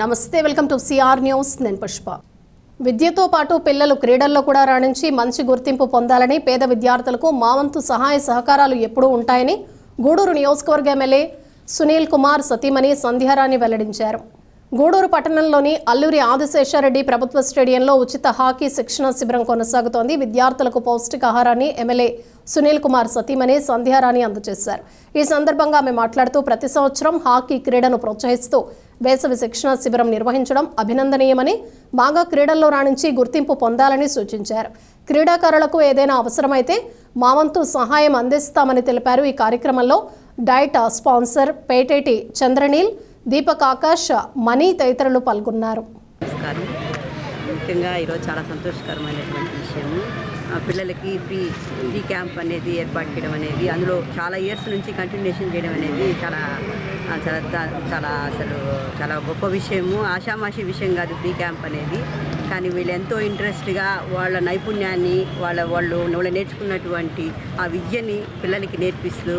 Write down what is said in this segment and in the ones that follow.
నమస్తే, welcome to CR news. నేను పుష్ప. విద్యతో పాటు పిల్లలు క్రీడల్లో కూడా రాణించి మంచి గుర్తింపు పొందాలని, పేద విద్యార్థులకు మా వంతు సహాయ సహకారాలు ఎప్పుడూ ఉంటాయని గూడూరు నియోజకవర్గ ఎమ్మెల్యే సునీల్ కుమార్ సతీమణి సంధ్యారాణి వెల్లడించారు. గూడూరు పట్టణంలోని అల్లూరి ఆదిశేషారెడ్డి ప్రభుత్వ స్టేడియంలో ఉచిత హాకీ శిక్షణ శిబిరం కొనసాగుతోంది. విద్యార్థులకు పౌష్టికాహారాన్ని ఎమ్మెల్యే సునీల్ కుమార్ సతీమణి సంధ్యారాణి అందజేశారు. ఈ సందర్భంగా ఆమె మాట్లాడుతూ ప్రతి సంవత్సరం హాకీ క్రీడను ప్రోత్సహిస్తూ వేసవి శిక్షణ శిబిరం నిర్వహించడం అభినందనీయమని, బాగా క్రీడల్లో రాణించి గుర్తింపు పొందాలని సూచించారు. క్రీడాకారులకు ఏదైనా అవసరమైతే మా వంతు సహాయం అందిస్తామని తెలిపారు. ఈ కార్యక్రమంలో డైట్ స్పాన్సర్ పేటేటి చంద్రనీల్, దీపక్ ఆకాష్, మణి తదితరులు పాల్గొన్నారు. నమస్కారం. ముఖ్యంగా ఈరోజు చాలా సంతోషకరమైనటువంటి విషయము, పిల్లలకి ఫ్రీ క్యాంప్ అనేది ఏర్పాటు చేయడం అనేది, అందులో చాలా ఇయర్స్ నుంచి కంటిన్యూషన్ చేయడం అనేది చాలా చాలా గొప్ప విషయము. ఆషామాషి విషయం కాదు ఫ్రీ క్యాంప్ అనేది. కానీ వీళ్ళు ఎంతో ఇంట్రెస్ట్గా వాళ్ళ నైపుణ్యాన్ని వాళ్ళు నేర్చుకున్నటువంటి ఆ విద్యని పిల్లలకి నేర్పిస్తూ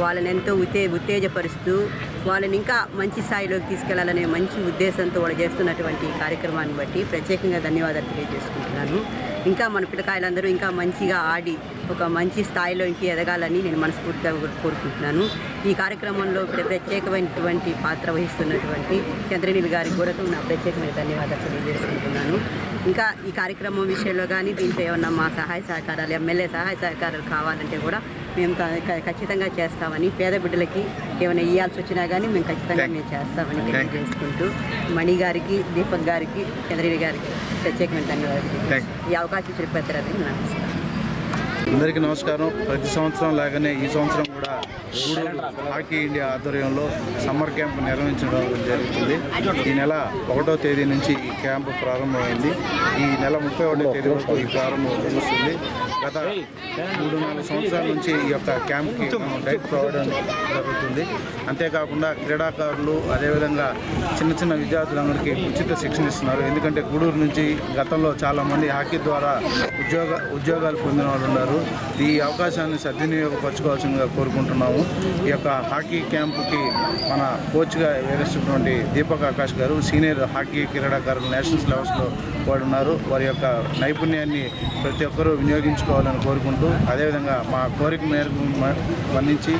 వాళ్ళని ఎంతో ఉత్తేజపరుస్తూ వాళ్ళని ఇంకా మంచి స్థాయిలోకి తీసుకెళ్లాలనే మంచి ఉద్దేశంతో వాళ్ళు చేస్తున్నటువంటి కార్యక్రమాన్ని బట్టి ప్రత్యేకంగా ధన్యవాదాలు తెలియజేసుకుంటున్నాను. ఇంకా మన పిల్లకాయలందరూ ఇంకా మంచిగా ఆడి ఒక మంచి స్థాయిలోకి ఎదగాలని నేను మనస్ఫూర్తిగా కోరుకుంటున్నాను. ఈ కార్యక్రమంలో ప్రత్యేకమైనటువంటి పాత్ర వహిస్తున్నటువంటి చంద్రనీల్ గారికి కూడా నా ప్రత్యేకమైన ధన్యవాదాలు తెలియజేసుకుంటున్నాను. ఇంకా ఈ కార్యక్రమం విషయంలో కానీ దీంట్లో ఏమన్నా మా సహాయ సహకారాలు, ఎమ్మెల్యే సహాయ సహకారాలు కావాలంటే కూడా మేము ఖచ్చితంగా చేస్తామని, పేద బిడ్డలకి ఏమైనా ఇవ్వాల్సి వచ్చినా కానీ మేము ఖచ్చితంగా చేస్తామని తెలియజేసుకుంటూ మణి గారికి, దీపక్ గారికి, చంద్రనీల్ గారికి ప్రత్యేకమైన ధన్యవాదాలు. ఈ అవకాశం ఇచ్చిన పెద్దలకు నమస్కారం. అందరికీ నమస్కారం. ప్రతి సంవత్సరం లాగానే ఈ సంవత్సరం కూడా గూడూరు హాకీ ఇండియా ఆధ్వర్యంలో సమ్మర్ క్యాంప్ నిర్వహించడం జరుగుతుంది. ఈ నెల 1వ తేదీ నుంచి ఈ క్యాంపు ప్రారంభమైంది. ఈ నెల 31వ తేదీ వరకు ఈ ప్రారంభం జరుగుతుంది. గత 3-4 సంవత్సరాల నుంచి ఈ యొక్క క్యాంప్కి డైట్ ప్రొవైడ్ జరుగుతుంది. అంతేకాకుండా క్రీడాకారులు, అదేవిధంగా చిన్న విద్యార్థులందరికీ ఉచిత శిక్షణ ఇస్తున్నారు. ఎందుకంటే గూడూరు నుంచి గతంలో చాలామంది హాకీ ద్వారా ఉద్యోగాలు పొందిన వాళ్ళు ఉన్నారు. ఈ అవకాశాన్ని సద్వినియోగపరచుకోవాల్సిందిగా కోరుకుంటున్నాము. ఈ యొక్క హాకీ క్యాంపుకి మన కోచ్గా వ్యవహరిస్తున్నటువంటి దీపక్ ఆకాష్ గారు సీనియర్ హాకీ క్రీడాకారులు నేషనల్స్ లెవెల్స్లో వాడున్నారు. వారి యొక్క నైపుణ్యాన్ని ప్రతి ఒక్కరూ వినియోగించుకోవాలని కోరుకుంటూ, అదేవిధంగా మా కోరిక మేరకు స్పందించి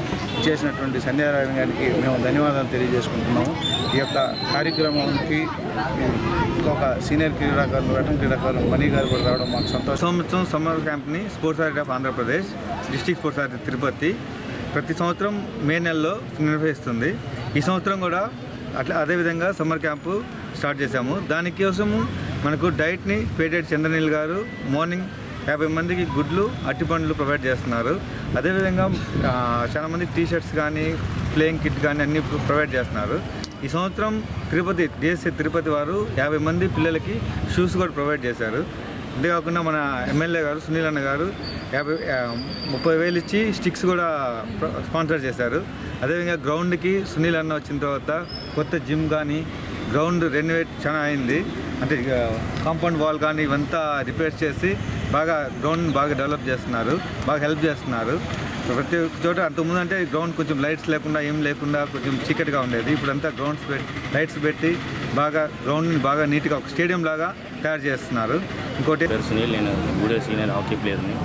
చేసినటువంటి సంధ్యారాయణ గారికి మేము ధన్యవాదాలు తెలియజేసుకుంటున్నాము. ఈ యొక్క కార్యక్రమానికి ఒక సీనియర్ క్రీడాకారులు, వెటరన్ క్రీడాకారులు మణి గారు కూడా రావడం మాకు సంతోషం. సంవత్సరం సమ్మర్ క్యాంప్ని sports authority of Andhra Pradesh, district sports authority Tirupati ప్రతి సంవత్సరం మే నెలలో నిర్వహిస్తుంది. ఈ సంవత్సరం కూడా అదేవిధంగా సమ్మర్ క్యాంపు స్టార్ట్ చేశాము. దానికోసము మనకు డైట్ని పేటెడ్ చంద్రనీల్ గారు మార్నింగ్ 50 మందికి గుడ్లు, అరటిపండ్లు ప్రొవైడ్ చేస్తున్నారు. అదేవిధంగా చాలామంది టీషర్ట్స్ కానీ, ప్లేయింగ్ కిట్ కానీ అన్నీ ప్రొవైడ్ చేస్తున్నారు. ఈ సంవత్సరం డిఎస్సీ తిరుపతి వారు 50 మంది పిల్లలకి షూస్ కూడా ప్రొవైడ్ చేశారు. అంతేకాకుండా మన ఎమ్మెల్యే గారు సునీల్ అన్న గారు 30,000 ఇచ్చి స్టిక్స్ కూడా స్పాన్సర్ చేశారు. అదేవిధంగా గ్రౌండ్కి సునీల్ అన్న వచ్చిన తర్వాత కొత్త జిమ్ కానీ, గ్రౌండ్ రెనోవేట్ చాలా అయింది. అంటే కాంపౌండ్ వాల్ కానీ ఇవంతా రిపేర్ చేసి బాగా గ్రౌండ్ బాగా డెవలప్ చేస్తున్నారు, బాగా హెల్ప్ చేస్తున్నారు. ప్రతి చోట అంతకుముందు అంటే గ్రౌండ్ కొంచెం లైట్స్ లేకుండా ఏం లేకుండా కొంచెం చీకటిగా ఉండేది. ఇప్పుడంతా లైట్స్ పెట్టి బాగా గ్రౌండ్ని బాగా నీట్గా ఒక స్టేడియం లాగా తయారు చేస్తున్నారు. ఇంకోటి సునీల్, నేను గూడూరు సీనియర్ హాకీ ప్లేయర్ని.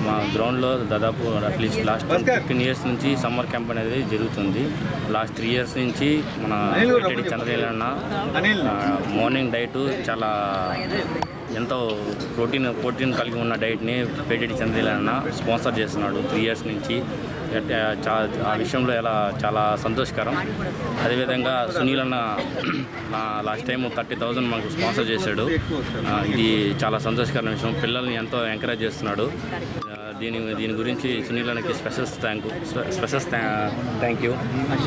మా గ్రౌండ్లో దాదాపు అట్లీస్ట్ లాస్ట్ 15 ఇయర్స్ నుంచి సమ్మర్ క్యాంప్ అనేది జరుగుతుంది. లాస్ట్ 3 ఇయర్స్ నుంచి మన చంద్రనీల్ అన్న మార్నింగ్ డైట్ చాలా ఎంతో ప్రోటీన్ కలిగి ఉన్న డైట్ని పేటెడ్ చంద్రనీల్ అన్న స్పాన్సర్ చేస్తున్నాడు 3 ఇయర్స్ నుంచి. ఆ విషయంలో చాలా సంతోషకరం. అదేవిధంగా సునీల్ అన్న లాస్ట్ టైం 30,000 మనకు స్పాన్సర్ చేశాడు. ఇది చాలా సంతోషకరమైన విషయం. పిల్లల్ని ఎంతో ఎంకరేజ్ చేస్తున్నాడు. దీని గురించి సునీల్ అన్నకి స్పెషల్ థ్యాంక్ యూ.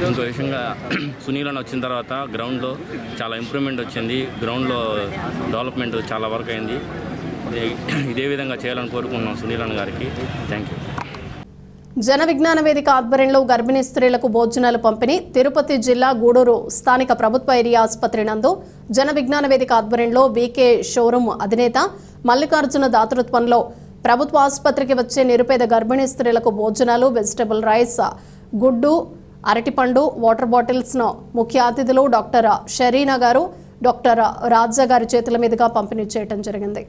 ఇంకో విషయంగా సునీల్ అన్న వచ్చిన తర్వాత గ్రౌండ్లో చాలా ఇంప్రూవ్మెంట్ వచ్చింది. గ్రౌండ్లో డెవలప్మెంట్ చాలా వర్క్ అయింది. ఇదే విధంగా చేయాలని కోరుకుంటున్నాం సునీల్ అన్న గారికి. Thank you. జన విజ్ఞాన వేదిక ఆధ్వర్యంలో గర్భిణీ స్త్రీలకు భోజనాలు పంపిణీ. తిరుపతి జిల్లా గూడూరు స్థానిక ప్రభుత్వ ఏరియా ఆసుపత్రి నందు జన విజ్ఞాన వేదిక ఆధ్వర్యంలో వీకే షోరూమ్ అధినేత మల్లికార్జున దాతృత్వంలో ప్రభుత్వ ఆసుపత్రికి వచ్చే నిరుపేద గర్భిణీ స్త్రీలకు భోజనాలు, వెజిటబుల్ రైస్, గుడ్డు, అరటిపండు, వాటర్ బాటిల్స్ను ముఖ్య అతిథులు డాక్టర్ షరీనా గారు, డాక్టర్ రాజా గారి చేతుల మీదుగా పంపిణీ చేయడం జరిగింది.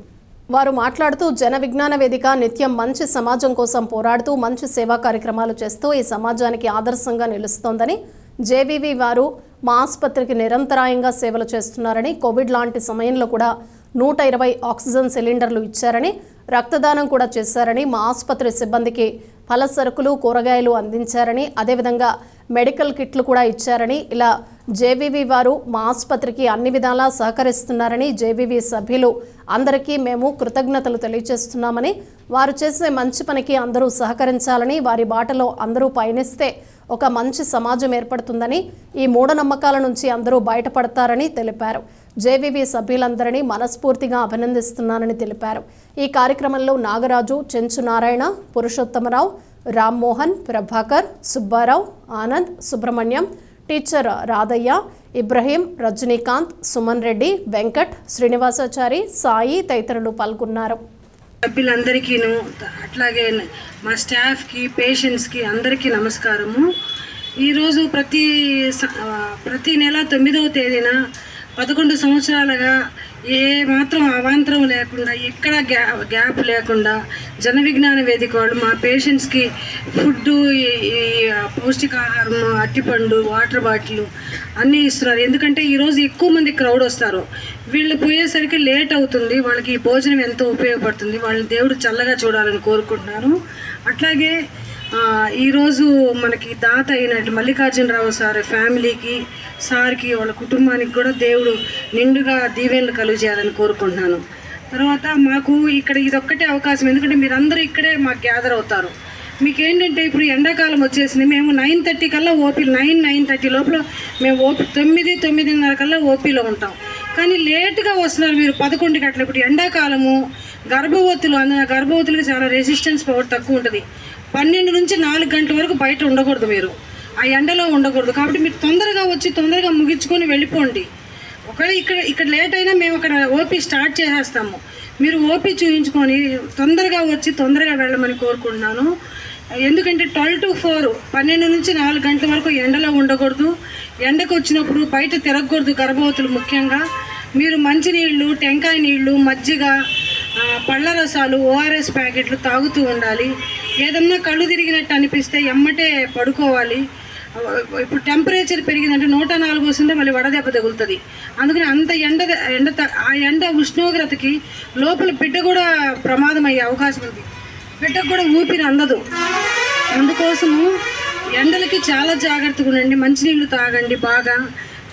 వారు మాట్లాడుతూ జన విజ్ఞాన వేదిక నిత్యం మంచి సమాజం కోసం పోరాడుతూ మంచి సేవా కార్యక్రమాలు చేస్తూ ఈ సమాజానికి ఆదర్శంగా నిలుస్తోందని, జేవీవీ వారు మా ఆసుపత్రికి నిరంతరాయంగా సేవలు చేస్తున్నారని, కోవిడ్ లాంటి సమయంలో కూడా 120 ఆక్సిజన్ సిలిండర్లు ఇచ్చారని, రక్తదానం కూడా చేశారని, మా ఆసుపత్రి సిబ్బందికి ఫల సరుకులు, కూరగాయలు అందించారని, అదేవిధంగా మెడికల్ కిట్లు కూడా ఇచ్చారని, ఇలా జేవీవీ వారు మా ఆసుపత్రికి అన్ని విధాలా సహకరిస్తున్నారని, జేవీవీ సభ్యులు అందరికీ మేము కృతజ్ఞతలు తెలియజేస్తున్నామని, వారు చేసే మంచి పనికి అందరూ సహకరించాలని, వారి బాటలో అందరూ పయనిస్తే ఒక మంచి సమాజం ఏర్పడుతుందని, ఈ మూఢనమ్మకాల నుంచి అందరూ బయటపడతారని తెలిపారు. జేవీవీ సభ్యులందరినీ మనస్ఫూర్తిగా అభినందిస్తున్నానని తెలిపారు. ఈ కార్యక్రమంలో నాగరాజు, చెంచు నారాయణ, పురుషోత్తమరావు, రామ్మోహన్, ప్రభాకర్, సుబ్బారావు, ఆనంద్, సుబ్రహ్మణ్యం, టీచర్ రాధయ్య, ఇబ్రహీం, రజనీకాంత్, సుమన్ రెడ్డి, వెంకట్, శ్రీనివాసాచారి, సాయి తదితరులు పాల్గొన్నారు. సభ్యులందరికీను అట్లాగే మా స్టాఫ్కి, పేషెంట్స్కి అందరికీ నమస్కారము. ఈరోజు ప్రతి నెల 9వ తేదీన 11 సంవత్సరాలుగా ఏ మాత్రం అవాంతరం లేకుండా, ఎక్కడ గ్యాప్ లేకుండా జన విజ్ఞాన వేదిక వాళ్ళు మా పేషెంట్స్కి ఫుడ్డు, పౌష్టికాహారం, అరటిపండు, వాటర్ బాటిల్ అన్నీ ఇస్తున్నారు. ఎందుకంటే ఈరోజు ఎక్కువ మంది క్రౌడ్ వస్తారు. వీళ్ళు పోయేసరికి లేట్ అవుతుంది. వాళ్ళకి ఈ భోజనం ఎంతో ఉపయోగపడుతుంది. వాళ్ళని దేవుడు చల్లగా చూడాలని కోరుకుంటున్నాను. అట్లాగే ఈరోజు మనకి దాత అయినట్టు మల్లికార్జునరావు సార్ ఫ్యామిలీకి, సార్కి, వాళ్ళ కుటుంబానికి కూడా దేవుడు నిండుగా దీవెనలు కలుగజేయాలని కోరుకుంటున్నాను. తర్వాత మాకు ఇక్కడ ఇదొక్కటే అవకాశం, ఎందుకంటే మీరందరూ ఇక్కడే మాకు గ్యాదర్ అవుతారు. మీకేంటంటే ఇప్పుడు ఎండాకాలం వచ్చేసింది. మేము 9:30 కల్లా ఓపీ, 9:30 లోపల మేము ఓపీ 9:30 కల్లా ఓపీలో ఉంటాం. కానీ లేటుగా వస్తున్నారు మీరు 11 గంటలు. ఇప్పుడు ఎండాకాలము, గర్భవతులకు చాలా రెసిస్టెన్స్ పవర్ తక్కువ ఉంటుంది. 12 నుంచి 4 గంటల వరకు బయట ఉండకూడదు, మీరు ఆ ఎండలో ఉండకూడదు. కాబట్టి మీరు తొందరగా వచ్చి తొందరగా ముగించుకొని వెళ్ళిపోండి. ఒకవేళ ఇక్కడ లేట్ అయినా మేము అక్కడ ఓపీ స్టార్ట్ చేసేస్తాము. మీరు ఓపీ చూపించుకొని తొందరగా వచ్చి తొందరగా వెళ్ళమని కోరుకుంటున్నాను. ఎందుకంటే 12 to 4, 12 నుంచి 4 గంటల వరకు ఎండలో ఉండకూడదు. ఎండకు వచ్చినప్పుడు బయట తిరగకూడదు గర్భవతులు ముఖ్యంగా. మీరు మంచినీళ్ళు, టెంకాయ నీళ్ళు, మజ్జిగ, పళ్ళ రసాలు, ఓఆర్ఎస్ ప్యాకెట్లు తాగుతూ ఉండాలి. ఏదన్నా కళ్ళు తిరిగినట్టు అనిపిస్తే ఎమ్మటే పడుకోవాలి. ఇప్పుడు టెంపరేచర్ పెరిగిందంటే 104 వస్తుంటే మళ్ళీ వడదెబ్బ తగులుతుంది. అందుకని అంత ఎండ ఉష్ణోగ్రతకి లోపల బిడ్డ కూడా ప్రమాదం అయ్యే అవకాశం ఉంది. బిడ్డకు కూడా ఊపిరి అందదు. అందుకోసము ఎండలకి చాలా జాగ్రత్తగా ఉండండి. మంచినీళ్ళు తాగండి బాగా.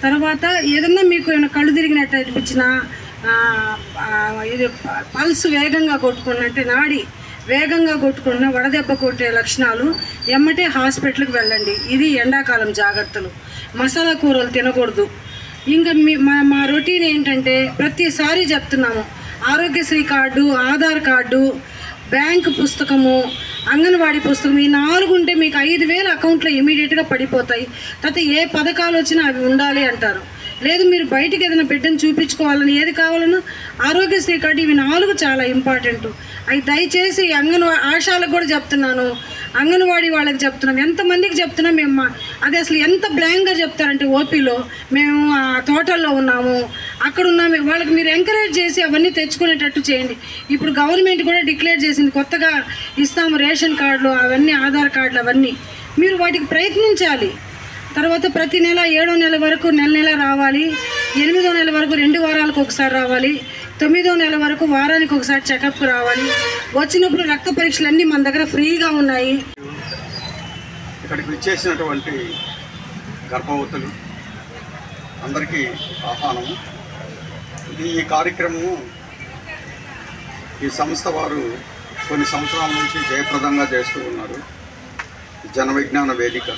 తర్వాత ఏదన్నా మీకు ఏమైనా కళ్ళు తిరిగినట్టు అనిపించినా, ఇది పల్స్ వేగంగా కొట్టుకున్నట్టే, నాడి వేగంగా కొట్టుకున్న, వడదెబ్బ కొట్టే లక్షణాలు, ఎమ్మటే హాస్పిటల్కి వెళ్ళండి. ఇది ఎండాకాలం జాగ్రత్తలు. మసాలా కూరలు తినకూడదు. ఇంకా మా రొటీన్ ఏంటంటే ప్రతిసారి చెప్తున్నాము, Aarogyasri card, Aadhaar card, bank పుస్తకము, అంగన్వాడీ పుస్తకం, ఈ 4 ఉంటే మీకు 5,000 అకౌంట్లో ఇమీడియట్గా పడిపోతాయి. తర్వాత ఏ పథకాలు వచ్చినా అవి ఉండాలి అంటారు. లేదు మీరు బయటికి ఏదైనా బిడ్డను చూపించుకోవాలని, ఏది కావాలన్నా ఆరోగ్యశ్రీ కార్డు, ఇవి 4 చాలా ఇంపార్టెంట్. అవి దయచేసి ఆశాలకు కూడా చెప్తున్నాను, అంగన్వాడీ వాళ్ళకి చెప్తున్నాం, ఎంతమందికి చెప్తున్నాం మేము. అది అసలు ఎంత బ్లాంక్గా చెప్తారంటే ఓపీలో మేము తోటల్లో ఉన్నాము, అక్కడ ఉన్నాము. వాళ్ళకి మీరు ఎంకరేజ్ చేసి అవన్నీ తెచ్చుకునేటట్టు చేయండి. ఇప్పుడు గవర్నమెంట్ కూడా డిక్లేర్ చేసింది, కొత్తగా ఇస్తాము రేషన్ కార్డులు, అవన్నీ ఆధార్ కార్డులు, అవన్నీ మీరు వాటికి ప్రయత్నించాలి. తర్వాత ప్రతి నెల 7వ నెల వరకు నెల రావాలి, 8వ నెల వరకు 2 వారాలకు ఒకసారి రావాలి, 9వ నెల వరకు వారానికి ఒకసారి చెకప్కి రావాలి. వచ్చినప్పుడు రక్త పరీక్షలు అన్నీ మన దగ్గర ఫ్రీగా ఉన్నాయి. ఇక్కడికి విచ్చేసినటువంటి గర్భవతులు అందరికీ ఆహ్వానము. ఈ కార్యక్రమము ఈ సంస్థ వారు కొన్ని సంవత్సరాల నుంచి జయప్రదంగా చేస్తూ ఉన్నారు. జన విజ్ఞాన వేదిక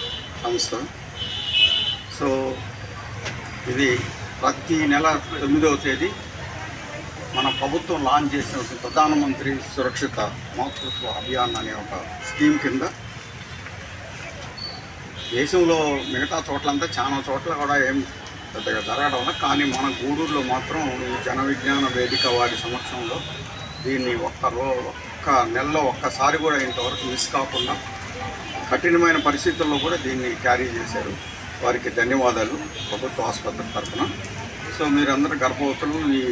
సంస్థ. సో ఇది ప్రతి నెల 9వ తేదీ మన ప్రభుత్వం లాంచ్ చేసిన ప్రధానమంత్రి సురక్షిత మాతృత్వ అభియాన్ అనే ఒక స్కీమ్ కింద దేశంలో మిగతా చోట్లంతా చాలా చోట్ల కూడా ఏం పెద్దగా జరగడం వల్ల, కానీ మన గూడూరులో మాత్రం ఈ జన విజ్ఞాన వేదిక వారి సమక్షంలో దీన్ని ఒక్క నెలలో ఒక్కసారి కూడా ఇంతవరకు మిస్ కాకుండా కఠినమైన పరిస్థితుల్లో కూడా దీన్ని క్యారీ చేశారు. వారికి ధన్యవాదాలు ప్రభుత్వ ఆసుపత్రి తరఫున. సో మీరందరూ గర్భవతులు ఈ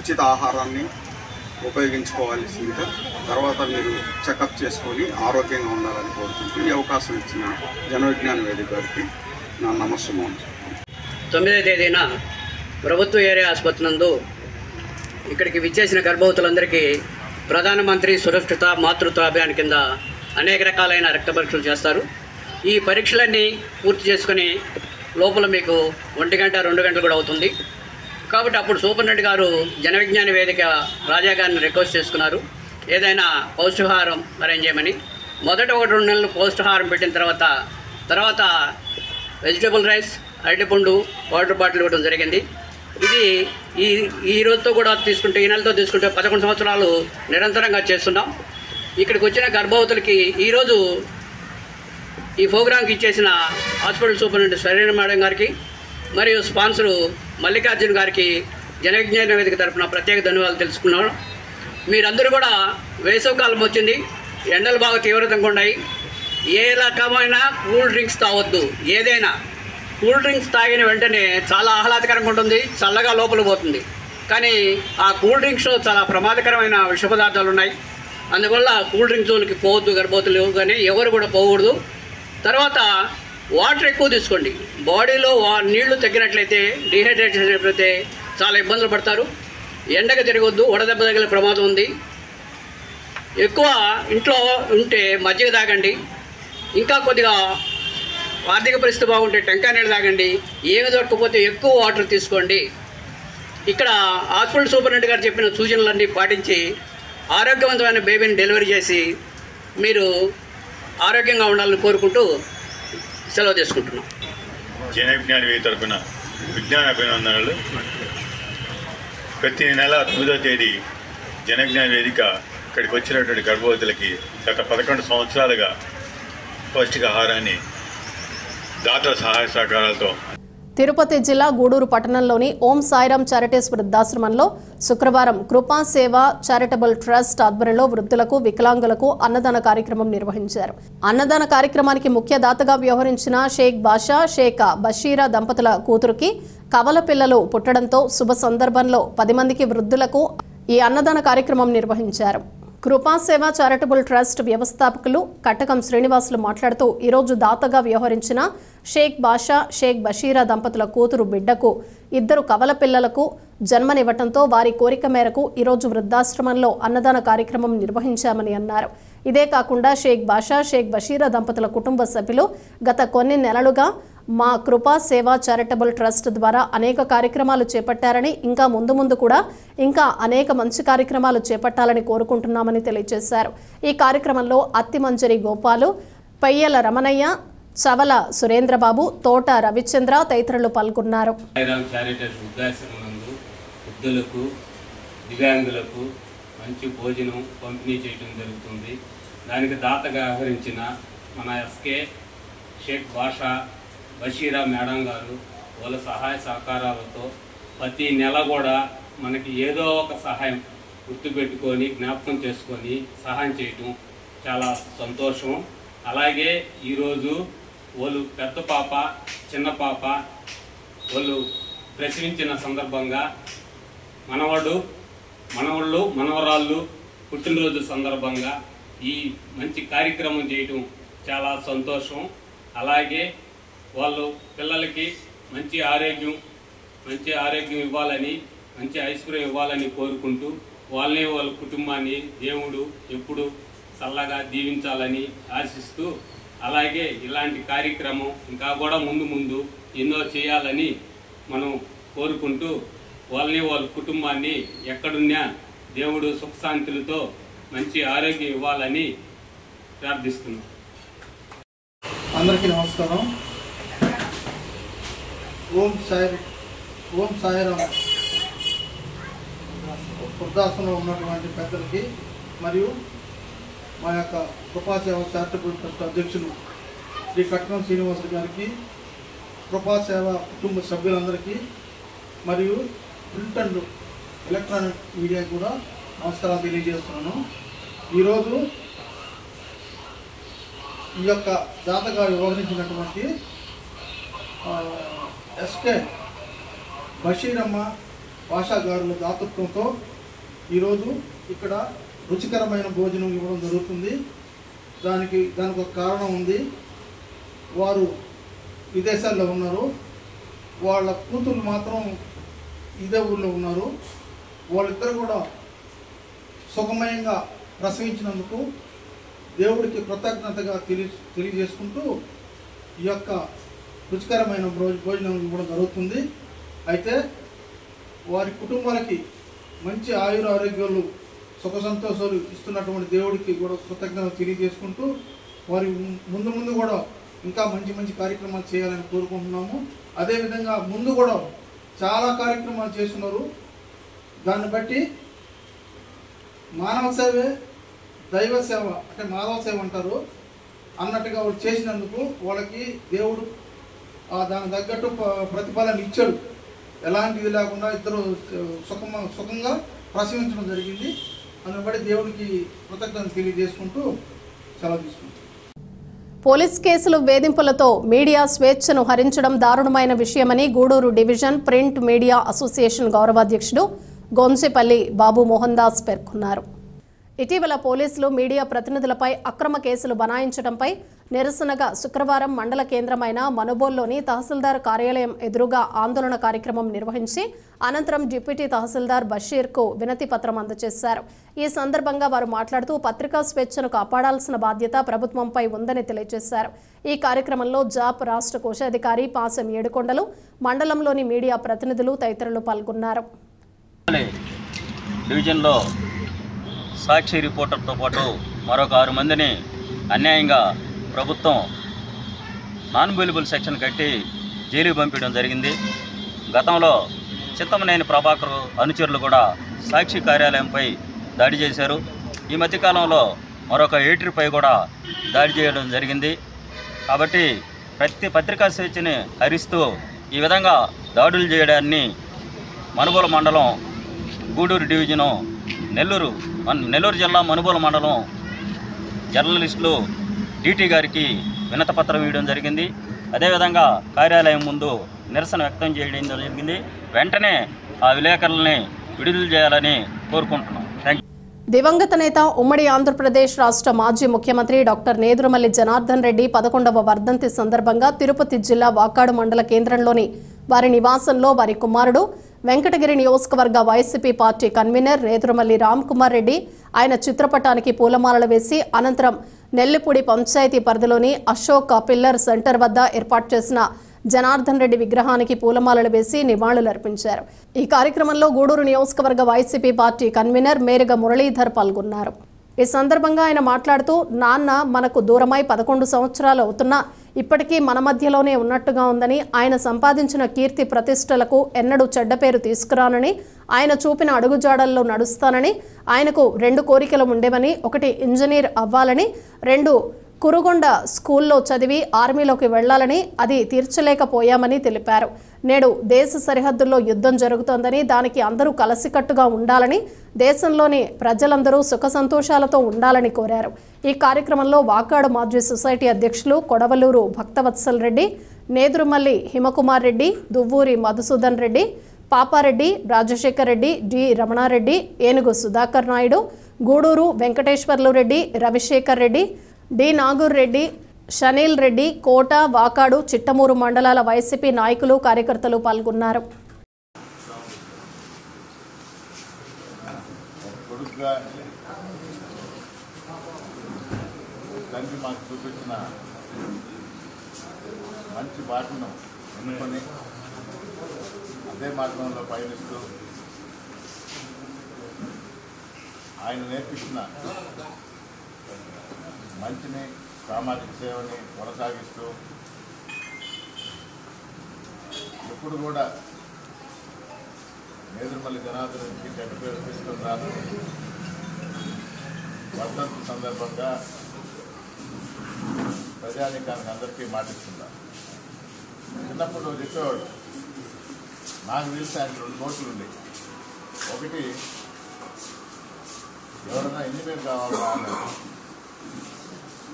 ఉచిత ఆహారాన్ని ఉపయోగించుకోవాల్సిందిగా, తర్వాత మీరు చెకప్ చేసుకొని ఆరోగ్యంగా ఉండాలని కోరుకుంటూ ఈ అవకాశం ఇచ్చిన జనవిజ్ఞాన వేదిక గారికి నా నమస్సుమాన్. 9వ తేదీన ప్రభుత్వ ఏరియా ఆసుపత్రి నందు ఇక్కడికి విచ్చేసిన గర్భవతులందరికీ ప్రధానమంత్రి సురక్షిత మాతృత్వ అభియాన్ కింద అనేక రకాలైన రక్త పరీక్షలు చేస్తారు. ఈ పరీక్షలన్నీ పూర్తి చేసుకుని లోపల మీకు 1 గంట 2 గంటలు కూడా అవుతుంది. కాబట్టి అప్పుడు సూపరింటెండెంట్ గారు జన విజ్ఞాన వేదిక రాజా గారిని రిక్వెస్ట్ చేసుకున్నారు, ఏదైనా పౌష్టికాహారం అరేంజ్ చేయమని. మొదట 1-2 నెలలు పౌష్టికాహారం పెట్టిన తర్వాత వెజిటేబుల్ రైస్, అరటిపండు, వాటర్ బాటిల్ ఇవ్వడం జరిగింది. ఇది ఈ రోజుతో కూడా తీసుకుంటే, ఈ నెలతో తీసుకుంటే 11 సంవత్సరాలు నిరంతరంగా చేస్తున్నాం. ఇక్కడికి వచ్చిన గర్భవతులకి ఈరోజు ఈ ప్రోగ్రాంకి ఇచ్చేసిన హాస్పిటల్ సూపరింటెండెంట్ సరైన మేడం గారికి మరియు స్పాన్సరు మల్లికార్జున్ గారికి జన విజ్ఞాన వేదిక తరఫున ప్రత్యేక ధన్యవాదాలు తెలుసుకున్నాను. మీరందరూ కూడా వేసవికాలం వచ్చింది, ఎండలు బాగా తీవ్రతంగా ఉన్నాయి. ఏ రకమైన కూల్ డ్రింక్స్ తాగొద్దు. ఏదైనా కూల్ డ్రింక్స్ తాగిన వెంటనే చాలా ఆహ్లాదకరంగా ఉంటుంది, చల్లగా లోపల పోతుంది. కానీ ఆ కూల్ డ్రింక్స్లో చాలా ప్రమాదకరమైన విష పదార్థాలు ఉన్నాయి. అందువల్ల కూల్ డ్రింక్స్ జోలికి పోవద్దు గర్భవతులు, కానీ ఎవరు కూడా పోకూడదు. తర్వాత వాటర్ ఎక్కువ తీసుకోండి. బాడీలో నీళ్లు తగ్గినట్లయితే, డీహైడ్రేషన్ అయినట్లయితే చాలా ఇబ్బందులు పడతారు. ఎండగా తిరగొద్దు, వడదెబ్బ తగిలే ప్రమాదం ఉంది. ఎక్కువ ఇంట్లో ఉంటే మజ్జిగ తాగండి. ఇంకా కొద్దిగా ఆర్థిక పరిస్థితి బాగుంటే టెంకాయ నీళ్ళు తాగండి. ఏమి దొరకకపోతే ఎక్కువ వాటర్ తీసుకోండి. ఇక్కడ హాస్పిటల్ సూపరింటెండెంట్ గారు చెప్పిన సూచనలన్నీ పాటించి ఆరోగ్యవంతమైన బేబీని డెలివరీ చేసి మీరు ఆరోగ్యంగా ఉండాలని కోరుకుంటూ సెలవు తీసుకుంటున్నాం. జన విజ్ఞాన వేదిక తరఫున విజ్ఞాన అభినందనలు. ప్రతి నెల 9వ తేదీ జన విజ్ఞాన వేదిక ఇక్కడికి వచ్చినటువంటి గర్భవతులకి గత 11 సంవత్సరాలుగా పౌష్టికాహారాన్ని దాతల సహాయ సహకారాలతో తిరుపతి జిల్లా గూడూరు పట్టణంలోని ఓం సాయిరామ్ చారిటీస్ వృద్ధాశ్రమంలో శుక్రవారం కృపా సేవ చారిటబుల్ ట్రస్ట్ ఆధ్వర్యంలో వృద్ధులకు, వికలాంగులకు అన్నదాన కార్యక్రమం నిర్వహించారు. అన్నదాన కార్యక్రమానికి ముఖ్య దాతగా వ్యవహరించిన షేక్ బాషా, షేక్ బషీరా దంపతుల కూతురికి కవల పిల్లలు పుట్టడంతో శుభ సందర్భంలో 10 మందికి వృద్ధులకు ఈ అన్నదాన కార్యక్రమం నిర్వహించారు. కృపా సేవ చారిటబుల్ ట్రస్ట్ వ్యవస్థాపకులు కట్టకం శ్రీనివాసులు మాట్లాడుతూ ఈరోజు దాతగా వ్యవహరించిన షేక్ బాషా, షేక్ బషీరా దంపతుల కూతురు బిడ్డకు 2 కవల పిల్లలకు జన్మనివ్వటంతో వారి కోరిక మేరకు ఈరోజు వృద్ధాశ్రమంలో అన్నదాన కార్యక్రమం నిర్వహించామని అన్నారు. ఇదే కాకుండా షేక్ బాషా, షేక్ బషీరా దంపతుల కుటుంబ సభ్యులు గత కొన్ని నెలలుగా మా కృపా సేవ చారిటబుల్ ట్రస్ట్ ద్వారా అనేక కార్యక్రమాలు చేపట్టారని, ఇంకా ముందు కూడా ఇంకా అనేక మంచి కార్యక్రమాలు చేపట్టాలని కోరుకుంటున్నామని తెలియజేశారు. ఈ కార్యక్రమంలో అత్తిమంజరి గోపాలు, పెయ్యల రమణయ్య, చవల సురేంద్రబాబు, తోట రవిచంద్ర తదితరులు పాల్గొన్నారు. వృద్ధులకు, దివ్యాంగులకు మంచి భోజనం పంపిణీ చేయడం జరుగుతుంది. దానికి దాతగా వ్యవహరించిన మన ఎస్కే షేక్ బాషా, బషీరా మేడం గారు వాళ్ళ సహాయ సహకారాలతో ప్రతి నెల కూడా మనకి ఏదో ఒక సహాయం గుర్తుపెట్టుకొని జ్ఞాపకం చేసుకొని సహాయం చేయటం చాలా సంతోషం. అలాగే ఈరోజు వాళ్ళు పెద్ద పాప, చిన్న పాప వాళ్ళు ప్రసవించిన సందర్భంగా మనవాళ్ళు మనవరాళ్ళు పుట్టినరోజు సందర్భంగా ఈ మంచి కార్యక్రమం చేయటం చాలా సంతోషం. అలాగే వాళ్ళు పిల్లలకి మంచి ఆరోగ్యం ఇవ్వాలని, మంచి ఐశ్వర్యం ఇవ్వాలని కోరుకుంటూ వాళ్ళని వాళ్ళ కుటుంబాన్ని దేవుడు ఎప్పుడు చల్లగా దీవించాలని ఆశిస్తూ, అలాగే ఇలాంటి కార్యక్రమం ఇంకా కూడా ముందు ఎన్నో చేయాలని మనం కోరుకుంటూ వాళ్ళని వాళ్ళ కుటుంబాన్ని ఎక్కడున్నా దేవుడు సుఖశాంతులతో మంచి ఆరోగ్యం ఇవ్వాలని ప్రార్థిస్తున్నాం. అందరికీ నమస్కారం. ఓం సాయిరామ్ వృద్ధాశ్రమంలో ఉన్నటువంటి పెద్దలకి మరియు మా యొక్క కృపాసేవ చారిటబుల్ ట్రస్ట్ అధ్యక్షులు శ్రీ కట్టకం శ్రీనివాసులు గారికి, కృపాసేవ కుటుంబ సభ్యులందరికీ మరియు ప్రింట్ అండ్ ఎలక్ట్రానిక్ మీడియా కూడా నమస్కారాలు తెలియజేస్తున్నాను. ఈరోజు ఈ యొక్క దాతగా వ్యవహరించినటువంటి ఎస్కే బషీరమ్మ భాషా గారుల దాతృత్వంతో ఈరోజు ఇక్కడ రుచికరమైన భోజనం ఇవ్వడం జరుగుతుంది. దానికి ఒక కారణం ఉంది. వారు విదేశాల్లో ఉన్నారు, వాళ్ళ కూతురు మాత్రం ఇదే ఊళ్ళో ఉన్నారు. వాళ్ళిద్దరు కూడా సుఖమయంగా ప్రసవించినందుకు దేవుడికి కృతజ్ఞతగా తెలియజేసుకుంటూ ఈ యొక్క రుచికరమైన భోజనం ఇవ్వడం జరుగుతుంది. అయితే వారి కుటుంబాలకి మంచి ఆయుర ఆరోగ్యాలు సుఖ సంతోషాలు ఇస్తున్నటువంటి దేవుడికి కూడా కృతజ్ఞతలు తెలియజేసుకుంటూ వారి ముందు కూడా ఇంకా మంచి కార్యక్రమాలు చేయాలని కోరుకుంటున్నాము. అదేవిధంగా ముందు కూడా చాలా కార్యక్రమాలు చేస్తున్నారు. దాన్ని బట్టి మానవ సేవే దైవ సేవ అంటే మాధవ సేవ అంటారు అన్నట్టుగా వాళ్ళు చేసినందుకు వాళ్ళకి దేవుడు దానికి తగ్గట్టు ప్రతిఫలాన్ని ఇచ్చాడు. ఎలాంటి ఇది లేకుండా ఇద్దరు సుఖంగా ప్రసవించడం జరిగింది. అందుని బట్టి దేవుడికి కృతజ్ఞతలు తెలియజేసుకుంటూ సెలవు తీసుకుంటాం. పోలీస్ కేసులు వేధింపులతో మీడియా స్వేచ్ఛను హరించడం దారుణమైన విషయమని Gudur division print media association గౌరవాధ్యక్షుడు గొంచెపల్లి బాబు మోహన్ దాస్ పేర్కొన్నారు. ఇటీవల పోలీసులు మీడియా ప్రతినిధులపై అక్రమ కేసులు బనాయించడంపై నిరసనగా శుక్రవారం మండల కేంద్రమైన మనుబోల్లోని తహసీల్దార్ కార్యాలయం ఎదురుగా ఆందోళన కార్యక్రమం నిర్వహించి అనంతరం డిప్యూటీ తహసీల్దార్ బషీర్కు వినతి పత్రం అందజేశారు. ఈ సందర్భంగా వారు మాట్లాడుతూ పత్రికా స్వేచ్ఛను కాపాడాల్సిన బాధ్యత ప్రభుత్వంపై ఉందని తెలియజేశారు. ఈ కార్యక్రమంలో జాప్ రాష్ట్ర కోశాధికారి పాసం ఏడుకొండలు, మండలంలోని మీడియా ప్రతినిధులు తదితరులు పాల్గొన్నారు. డివిజన్లో సాక్షి రిపోర్టర్తో పాటు మరొక 6 మందిని అన్యాయంగా ప్రభుత్వం నాన్ బెయిలబుల్ సెక్షన్ కట్టి జైలుకి పంపించడం జరిగింది. గతంలో చింతమనేని ప్రభాకర్ అనుచరులు కూడా సాక్షి కార్యాలయంపై దాడి చేశారు. ఈ మధ్యకాలంలో మరొక ఎడిటర్పై కూడా దాడి చేయడం జరిగింది. కాబట్టి పత్రికా స్వేచ్ఛని హరిస్తూ ఈ విధంగా దాడులు చేయడాన్ని మనుబోలు మండలం గూడూరు డివిజను నెల్లూరు జిల్లా మనుబోలు మండలం జర్నలిస్టులు డీటీ గారికి వినతిపత్రం ఇవ్వడం జరిగింది. అదేవిధంగా కార్యాలయం ముందు నిరసన వ్యక్తం చేయడం జరిగింది. వెంటనే ఆ విలేకరులని విడుదల చేయాలని కోరుకుంటున్నాం. దివంగత నేత ఉమ్మడి ఆంధ్రప్రదేశ్ రాష్ట్ర మాజీ ముఖ్యమంత్రి డాక్టర్ నేదురుమల్లి జనార్దన్ రెడ్డి 11వ వర్ధంతి సందర్భంగా తిరుపతి జిల్లా వాకాడు మండల కేంద్రంలోని వారి నివాసంలో వారి కుమారుడు వెంకటగిరి నియోజకవర్గ YCP party convener Nedurumalli Ram Kumar Reddy ఆయన చిత్రపటానికి పూలమాలలు వేసి అనంతరం నెల్లిపూడి పంచాయతీ పరిధిలోని అశోక్ పిల్లర్ సెంటర్ వద్ద ఏర్పాటు చేసిన జనార్దన్ రెడ్డి విగ్రహానికి పూలమాలలు వేసి నివాళులర్పించారు. ఈ కార్యక్రమంలో గూడూరు నియోజకవర్గ వైసీపీ పార్టీ కన్వీనర్ మేరగ మురళీధర్ పాల్గొన్నారు. ఈ సందర్భంగా ఆయన మాట్లాడుతూ నాన్న మనకు దూరమై 11 సంవత్సరాలు అవుతున్నా ఇప్పటికీ మన మధ్యలోనే ఉన్నట్టుగా ఉందని, ఆయన సంపాదించిన కీర్తి ప్రతిష్టలకు ఎన్నడూ చెడ్డ పేరు తీసుకురానని, ఆయన చూపిన అడుగుజాడల్లో నడుస్తానని, ఆయనకు 2 కోరికలు ఉండేవని, 1 ఇంజనీర్ అవ్వాలని, 2 కురుగొండ స్కూల్లో చదివి ఆర్మీలోకి వెళ్లాలని, అది తీర్చలేకపోయామని తెలిపారు. నేడు దేశ సరిహద్దుల్లో యుద్ధం జరుగుతోందని, దానికి అందరూ కలిసికట్టుగా ఉండాలని, దేశంలోని ప్రజలందరూ సుఖ సంతోషాలతో ఉండాలని కోరారు. ఈ కార్యక్రమంలో వాకాడు మాజీ సొసైటీ అధ్యక్షులు కొడవలూరు భక్తవత్సల్ రెడ్డి, నేదురుమల్లి హిమకుమార్ రెడ్డి, దువ్వూరి మధుసూదన్ రెడ్డి, పాపారెడ్డి, రాజశేఖర్ రెడ్డి, డి రమణారెడ్డి, ఏనుగు సుధాకర్ నాయుడు, గూడూరు వెంకటేశ్వర్లు రెడ్డి, రవిశేఖర్ రెడ్డి, డి నాగూర్ రెడ్డి, షనీల్ రెడ్డి, కోట, వాకాడు, చిట్టమూరు మండలాల వైసీపీ నాయకులు కార్యకర్తలు పాల్గొన్నారు. తండ్రి మాకు చూపించిన మంచి బాటను ఎన్నుకొని అదే మార్గంలో పయనిస్తూ ఆయన నేర్పించిన మంచిని సామాజిక సేవని కొనసాగిస్తూ ఎప్పుడు కూడా నేదురుమల్లి జనార్దన్కి చెడ్డ పేరు తీసుకున్నారు. వర్ధంతి సందర్భంగా ప్రజానీకానికి అందరికీ మాటిస్తున్నారు. చిన్నప్పుడు చెప్పేవాడు, నాకు తెలిసి ఆయన 2 కోట్లు ఉండే. ఒకటి ఎవరైనా ఇంజనీర్ కావాలా అన్నారు,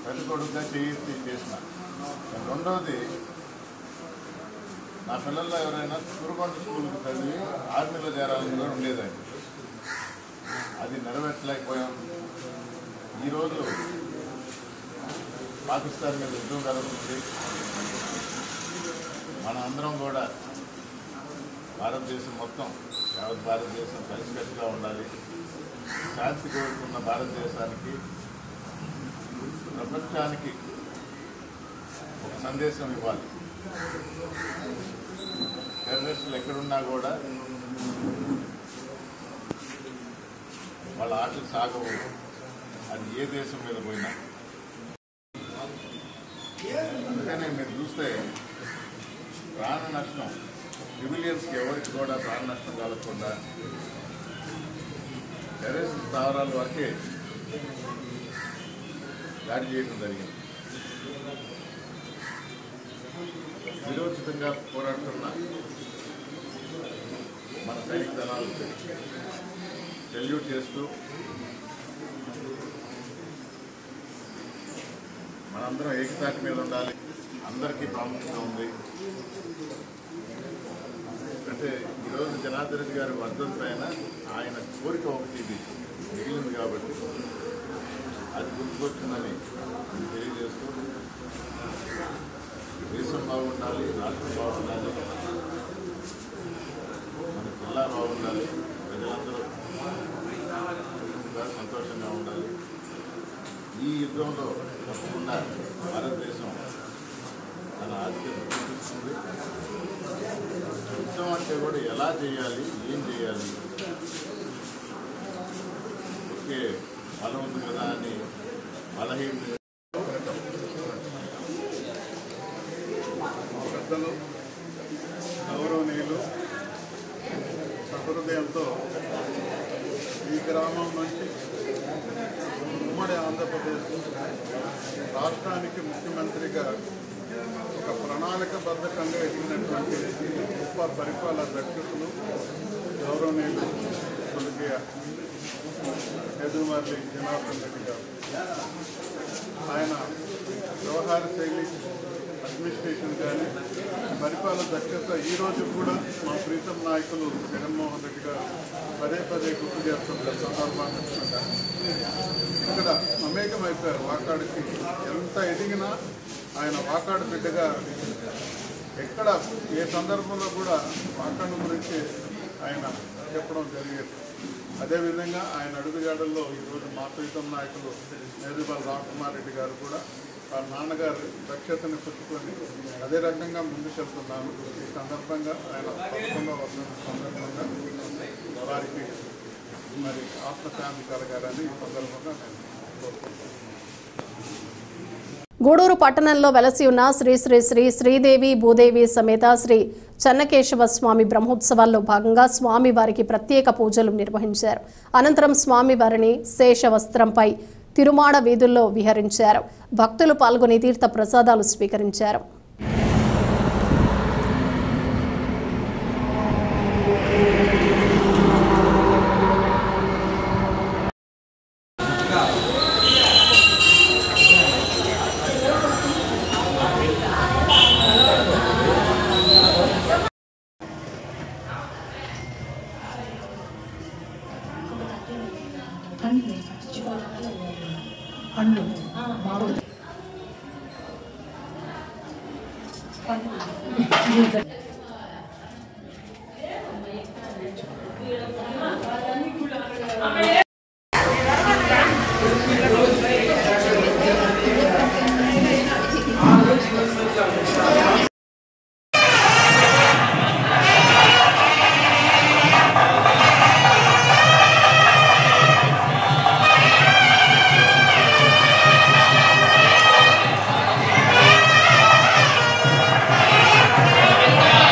పెద్ద కొడుకుగా చేసి చేసిన. రెండవది, నా పిల్లల్లో ఎవరైనా కురుకొండ స్కూల్కి చదివి ఆర్మీలో చేరాలని కూడా ఉండేదండి. అది నెరవేర్చలేకపోయాం. ఈరోజు పాకిస్తాన్ మీద యుద్ధం జరుగుతుంది. మన అందరం కూడా భారతదేశం మొత్తం, యావత్ భారతదేశం కలిసికట్టుగా ఉండాలి. శాంతి కోరుకున్న భారతదేశానికి, ప్రపంచానికి ఒక సందేశం ఇవ్వాలి. టెర్రరిస్టులు ఎక్కడున్నా కూడా వాళ్ళ ఆటలు సాగవు, అది ఏ దేశం మీద పోయినా. అందుకనే మీరు చూస్తే ప్రాణ నష్టం, సివిలియన్స్కి ఎవరికి కూడా ప్రాణ నష్టం కలగకుండా టెర్రరిస్ట్ స్థావరాల వరకే దాడి చేయడం జరిగింది. విరోచితంగా పోరాడుతున్న మన సైనిక దళాలకు సెల్యూట్ చేస్తూ మనందరం ఏకతాటి మీద ఉండాలి. అందరికీ ప్రాముఖ్యత ఉంది. అంటే ఈరోజు జనార్దన్ రెడ్డి గారి వర్ధంతి పైన ఆయన కోరిక ఒకటి ఇది మిగిలింది కాబట్టి అది గుర్తుకొచ్చిందని తెలియజేస్తూ, దేశం బాగుండాలి, రాష్ట్రం బాగుండాలి, మన జిల్లా బాగుండాలి, ప్రజలందరూ సంతోషంగా ఉండాలి. ఈ యుద్ధంలో తప్పకుండా భారతదేశం తన ఆధిక్యత చూపిస్తుంది. యుద్ధం అంటే కూడా ఎలా చేయాలి, ఏం చేయాలి, ఓకే బలం ఉంది కదా అని బలహీన పెద్దలు, గౌరవనీయులు సహృదయంతో ఈ గ్రామం నుంచి ఉమ్మడి ఆంధ్రప్రదేశ్ రాష్ట్రానికి ముఖ్యమంత్రిగా ఒక ప్రణాళికబద్ధకంగా ఎదిగినటువంటి గొప్ప పరిపాలన దక్షతలు గౌరవనీయులు స్వర్గీయ ఎదురుమర్రి జనార్దన్ రెడ్డి గారు. ఆయన వ్యవహార శైలి, అడ్మినిస్ట్రేషన్ కానీ పరిపాలన దక్షత ఈరోజు కూడా మా ప్రీతం నాయకులు జగన్మోహన్ రెడ్డి గారు పదే పదే గుర్తు చేస్తున్న సందర్భాన్ని ఇక్కడ మమేకమైపోయారు. వాకాడికి ఎంత ఎదిగినా ఆయన వాకాడు బిడ్డగా ఎక్కడ ఏ సందర్భంలో కూడా వాకాడు గురించి ఆయన చెప్పడం జరిగేది. అదేవిధంగా ఆయన అడుగుజాడల్లో ఈరోజు మా ప్రీతం నాయకులు నేదుపల్లి రామకుమార్ రెడ్డి గారు కూడా వాళ్ళ నాన్నగారు దక్షతని పుచ్చుకొని అదే రకంగా ముందుకెళ్తున్నాను. ఈ సందర్భంగా ఆయన 11వ వర్ధంతి సందర్భంగా వారికి మరి ఆత్మశాంతి కలగాలని ఈ సందర్భంగా నేను కోరుకుంటున్నాను. గూడూరు పట్టణంలో వెలసి ఉన్న శ్రీ శ్రీ శ్రీ శ్రీదేవి భూదేవి సమేత శ్రీ చెన్నకేశవ స్వామి బ్రహ్మోత్సవాల్లో భాగంగా స్వామి వారికి ప్రత్యేక పూజలు నిర్వహించారు. అనంతరం స్వామి వారిని శేష వస్త్రంపై తిరుమాడ వీధుల్లో విహరించారు. భక్తులు పాల్గొని తీర్థ ప్రసాదాలు స్వీకరించారు. Yeah.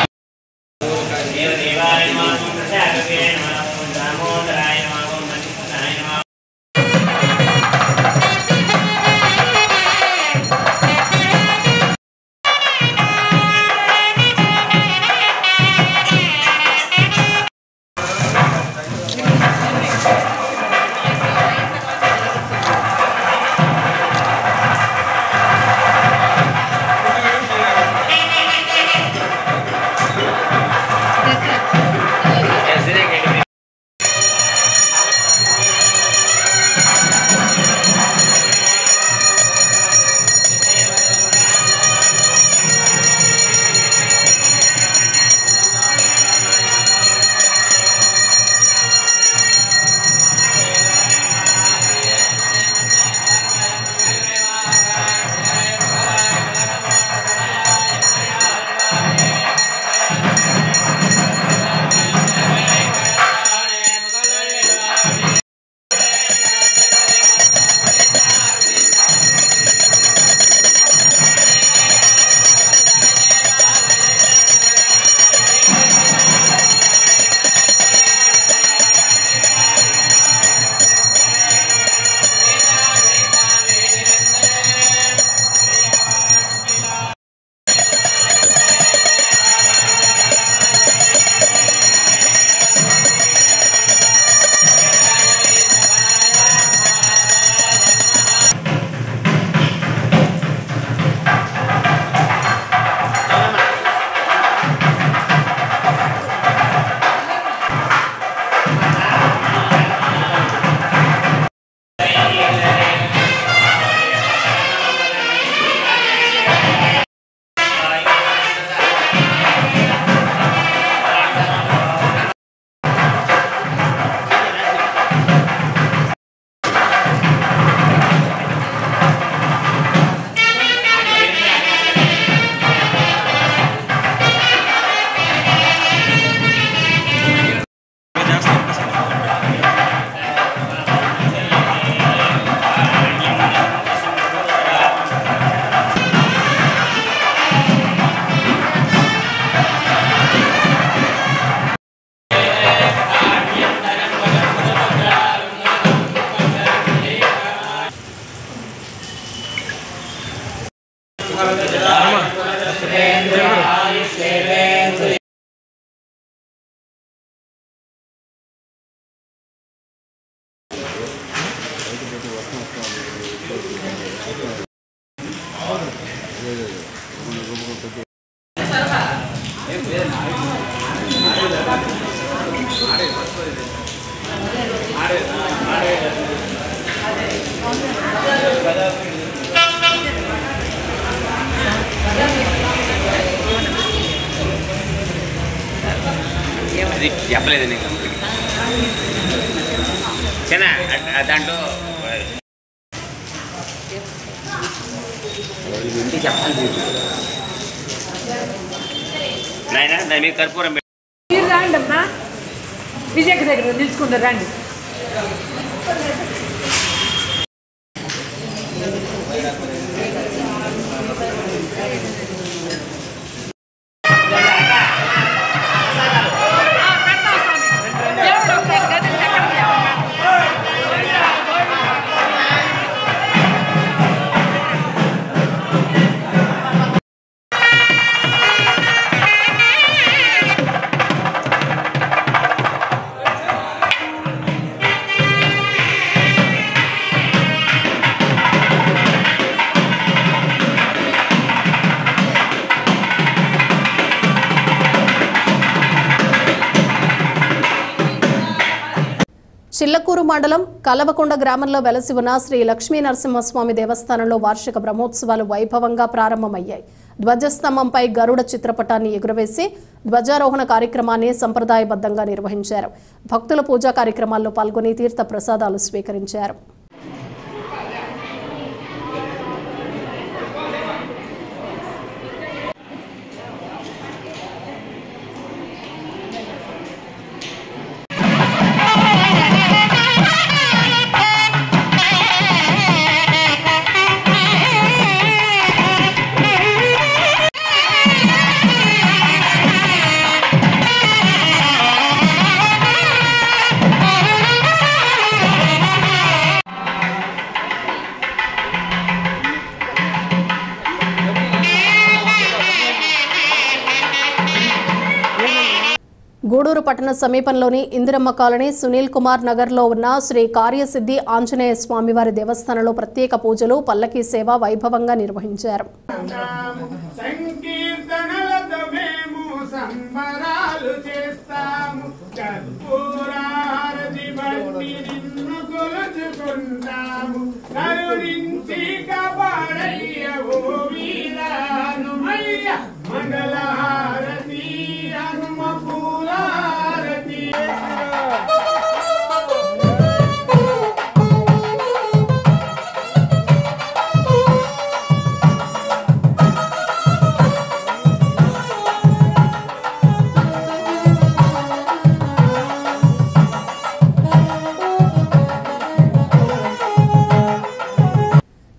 అది చెప్పలేదు నీకు చిన్న దాంట్లో చెప్పాలి నాయన దాని మీద కర్పూరం మీరు రండి అమ్మా విజయ్ దగ్గర నిలుచుకుంటారు రండి చిల్లకూరు మండలం కలవకొండ గ్రామంలో వెలసి ఉన్న శ్రీ లక్ష్మీ నరసింహస్వామి దేవస్థానంలో వార్షిక బ్రహ్మోత్సవాలు వైభవంగా ప్రారంభమయ్యాయి. ధ్వజస్తంభంపై గరుడ చిత్రపటాన్ని ఎగురవేసి ధ్వజారోహణ కార్యక్రమాన్ని సంప్రదాయబద్ధంగా నిర్వహించారు. భక్తుల పూజా కార్యక్రమాల్లో పాల్గొని తీర్థ ప్రసాదాలు స్వీకరించారు. గూడూరు పట్టణ సమీపంలోని ఇందిరమ్మ కాలనీ సునీల్ కుమార్ నగర్లో ఉన్న శ్రీ కార్యసిద్ధి ఆంజనేయ స్వామివారి దేవస్థానంలో ప్రత్యేక పూజలు పల్లకీ సేవ వైభవంగా నిర్వహించారు.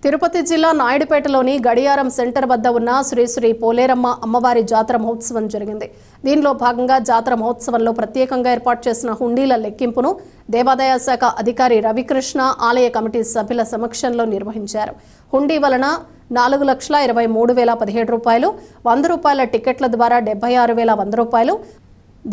తిరుపతి జిల్లా నాయుడుపేటలోని గడియారం సెంటర్ వద్ద ఉన్న శ్రీ శ్రీ పోలేరమ్మ అమ్మవారి జాతర మహోత్సవం జరిగింది. దీనిలో భాగంగా జాతర మహోత్సవంలో ప్రత్యేకంగా ఏర్పాటు చేసిన హుండీల లెక్కింపును దేవాదాయ శాఖ అధికారి రవికృష్ణ ఆలయ కమిటీ సభ్యుల సమక్షంలో నిర్వహించారు. హుండీ వలన 4,23,017 రూపాయలు, 100 రూపాయల టికెట్ల ద్వారా 76,100 రూపాయలు,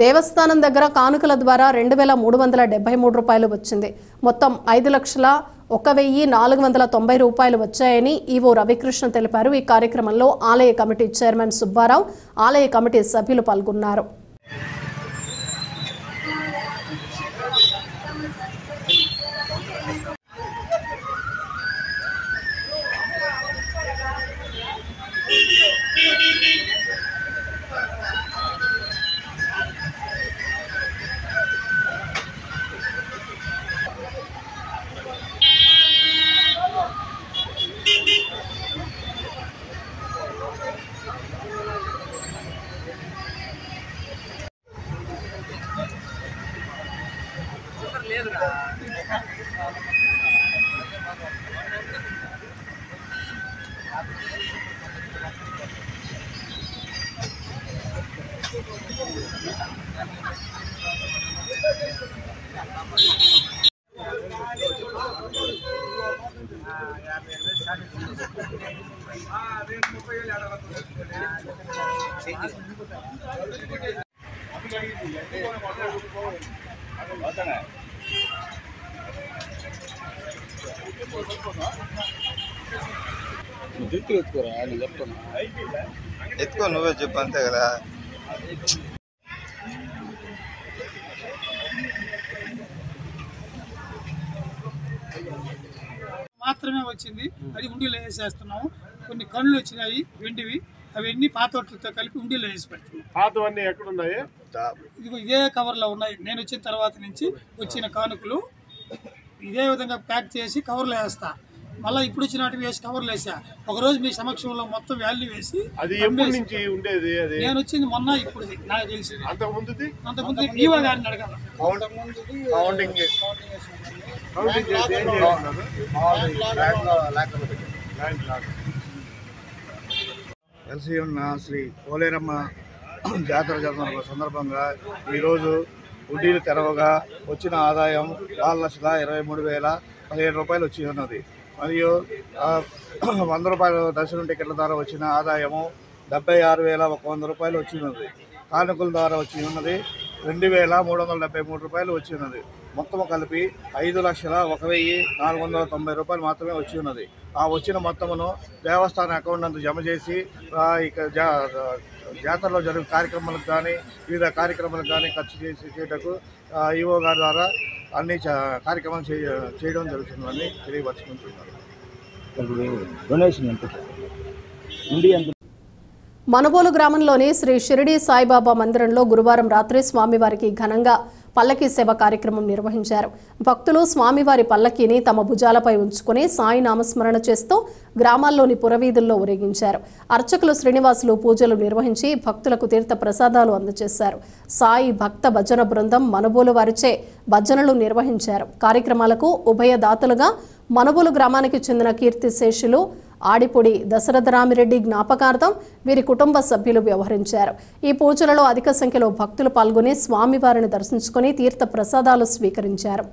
దేవస్థానం దగ్గర కానుకల ద్వారా 2,373 రూపాయలు వచ్చింది. మొత్తం 5,01,490 రూపాయలు వచ్చాయని ఈవో రవికృష్ణ తెలిపారు. ఈ కార్యక్రమంలో ఆలయ కమిటీ చైర్మన్ సుబ్బారావు, ఆలయ కమిటీ సభ్యులు పాల్గొన్నారు. ఎత్తుకో నువ్వే చెప్పు అంతే కదా. మాత్రమే వచ్చింది, అది ఉండిలో వేసేస్తున్నాము. కొన్ని కళ్ళు వచ్చినాయి వెండివి, అవన్నీ పాత వాటితో కలిపి ఉండిలో వేసి పెడుతున్నాం. పాతవన్నీ ఎక్కడున్నాయి? ఇదిగో ఇదే కవర్లో ఉన్నాయి. నేను వచ్చిన తర్వాత నుంచి వచ్చిన కానుకలు ఇదే విధంగా ప్యాక్ చేసి కవర్లో వేస్తా. మళ్ళీ ఇప్పుడు వచ్చినట్టు వేసి కవర్లు వేసా. ఒకరోజు మీ సమక్షంలో మొత్తం వాల్యూ వేసి. అది ఎప్పటి నుంచి ఉండేది? అది నేను వచ్చింది మొన్న, ఇప్పుడు నాకు తెలిసి. అంతకుముందు ఈవో గారిని అడగాలి. ఎల్సీఎన్న శ్రీ పోలేరమ్మ జాతర జరుపుకున్న సందర్భంగా ఈరోజు వడ్డీలు తెరవగా వచ్చిన ఆదాయం 4,23,017 రూపాయలు వచ్చి ఉన్నది. మరియు 100 రూపాయల దర్శనం టికెట్ల ద్వారా వచ్చిన ఆదాయము 76,100 రూపాయలు వచ్చి ఉన్నది. కానుకల ద్వారా వచ్చి ఉన్నది 2,373 రూపాయలు వచ్చి ఉన్నది. మొత్తం కలిపి 5,01,490 రూపాయలు మాత్రమే వచ్చి ఉన్నది. ఆ వచ్చిన మొత్తమును దేవస్థాన అకౌంట్ నందు జమ చేసి ఇక జాతరలో జరిగే కార్యక్రమాలకు కానీ వివిధ కార్యక్రమాలకు కానీ ఖర్చు చేయటకు ఈవో గారి ద్వారా అన్ని కార్యక్రమాలు చేయడం జరుగుతుందని తెలియపరుచుకుంటున్నారు. మనబోలు గ్రామంలోని శ్రీ షిరిడి సాయిబాబా మందిరంలో గురువారం రాత్రి స్వామివారికి ఘనంగా పల్లకీ సేవ కార్యక్రమం నిర్వహించారు. భక్తులు స్వామివారి పల్లకీని తమ భుజాలపై ఉంచుకుని సాయి నామస్మరణ చేస్తూ గ్రామాల్లోని పురవీధుల్లో ఊరేగించారు. అర్చకులు శ్రీనివాసులు పూజలు నిర్వహించి భక్తులకు తీర్థ ప్రసాదాలు అందజేశారు. సాయి భక్త భజన బృందం మనబోలు వారిచే భజనలు నిర్వహించారు. కార్యక్రమాలకు ఉభయదాతలుగా మనబోలు గ్రామానికి చెందిన కీర్తిశేషులు ఆడిపొడి దశరథరామిరెడ్డి జ్ఞాపకార్థం వీరి కుటుంబ సభ్యులు వ్యవహరించారు. ఈ పూజలలో అధిక సంఖ్యలో భక్తులు పాల్గొని స్వామివారిని దర్శించుకుని తీర్థ ప్రసాదాలు స్వీకరించారు.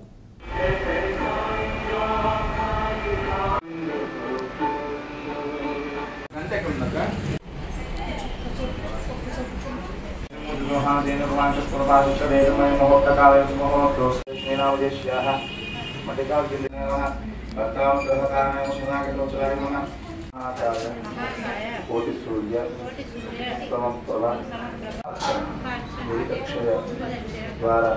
కోటి సూర్య ద్వారా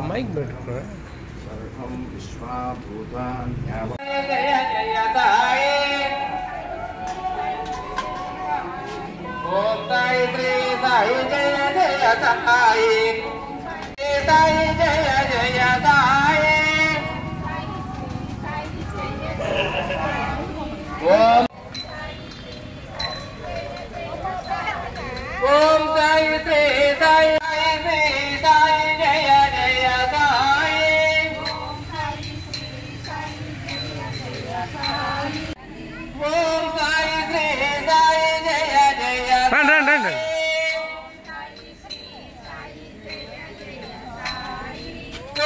మైక్ పెట్టుకో. సర్వం విశ్వభూతాన్య ఓం సాయి శ్రీ సాయి జయ జయ సాయి సాయి జయ జయ సాయి ఓం ఓం సాయి శ్రీ సాయి శ్రీ సాయి జయ జయ సాయి ఓం సాయి శ్రీ సాయి జయ జయ రండి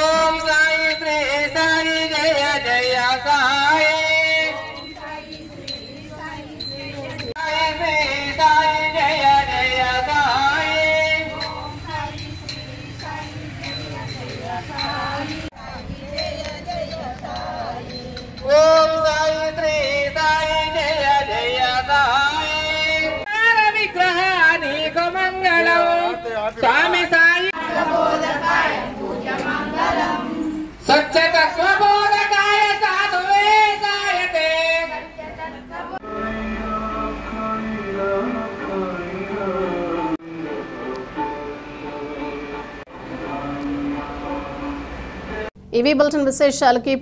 ఓం సాయి శ్రీ సాయి జయ జయ సాయి సాయి శ్రీ సాయి జయ జయ సాయి ఓం సాయి శ్రీ సాయి జయ జయ సాయి విగ్రహానికి మంగళం స్వామి సాయి సత్యతత్వబోధకాయ సాధువేశాయతే ఇవి బులెటిన్ విశేషాలకి